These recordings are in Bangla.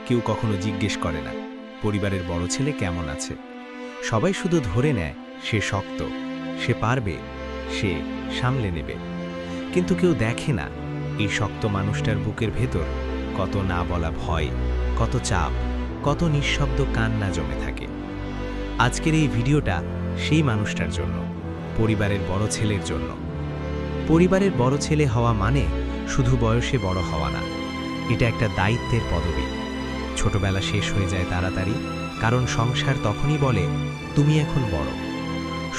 কেউ কখনো জিজ্ঞেস করে না পরিবারের বড় ছেলে কেমন আছে। সবাই শুধু ধরে নেয় সে শক্ত, সে পারবে, সে সামলে নেবে। কিন্তু কেউ দেখে না এই শক্ত মানুষটার বুকের ভেতর কত না বলা ভয়, কত চাপ, কত নিঃশব্দ কান্না জমে থাকে। আজকের এই ভিডিওটা সেই মানুষটার জন্য, পরিবারের বড় ছেলের জন্য। পরিবারের বড় ছেলে হওয়া মানে শুধু বয়সে বড় হওয়া না, এটা একটা দায়িত্বের পদবি। ছোটবেলা শেষ হয়ে যায় তাড়াতাড়ি, কারণ সংসার তখনই বলে তুমি এখন বড়।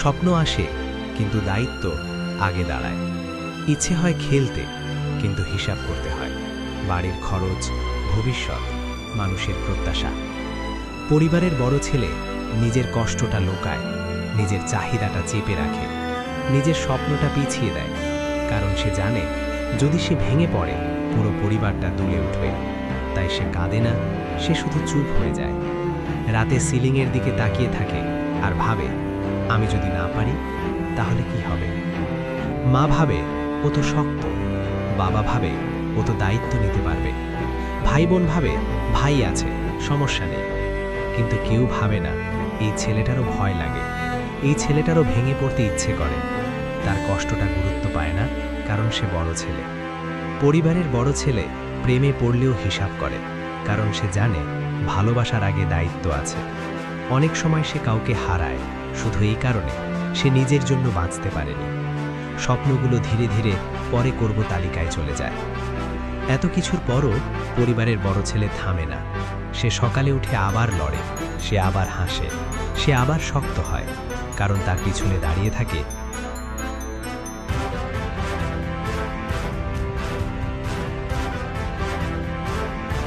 স্বপ্ন আসে, কিন্তু দায়িত্ব আগে দাঁড়ায়। ইচ্ছে হয় খেলতে, কিন্তু হিসাব করতে হয় বাড়ির খরচ, ভবিষ্যৎ, মানুষের প্রত্যাশা। পরিবারের বড় ছেলে নিজের কষ্টটা লুকায়, নিজের চাহিদাটা চেপে রাখে, নিজের স্বপ্নটা পিছিয়ে দেয়, কারণ সে জানে যদি সে ভেঙে পড়ে পুরো পরিবারটা দুলে উঠবে। তাই সে কাঁদে না, সে শুধু চুপ হয়ে যায়। রাতে সিলিংয়ের দিকে তাকিয়ে থাকে আর ভাবে, আমি যদি না পারি তাহলে কি হবে। মা ভাবে ও তো শক্ত, বাবা ভাবে ও তো দায়িত্ব নিতে পারবে, ভাই বোন ভাবে ভাই আছে, সমস্যা নেই। কিন্তু কেউ ভাবে না এই ছেলেটারও ভয় লাগে, এই ছেলেটারও ভেঙে পড়তে ইচ্ছে করে। তার কষ্টটা গুরুত্ব পায় না, কারণ সে বড় ছেলে। পরিবারের বড় ছেলে প্রেমে পড়লেও হিসাব করে, কারণ সে জানে ভালোবাসার আগে দায়িত্ব আছে। অনেক সময় সে কাউকে হারায় শুধু এই কারণে সে নিজের জন্য বাঁচতে পারেনি। স্বপ্নগুলো ধীরে ধীরে পরে করব তালিকায় চলে যায়। এত কিছুর পরও পরিবারের বড় ছেলে থামে না। সে সকালে উঠে আবার লড়ে, সে আবার হাসে, সে আবার শক্ত হয়, কারণ তার পিছনে দাঁড়িয়ে থাকে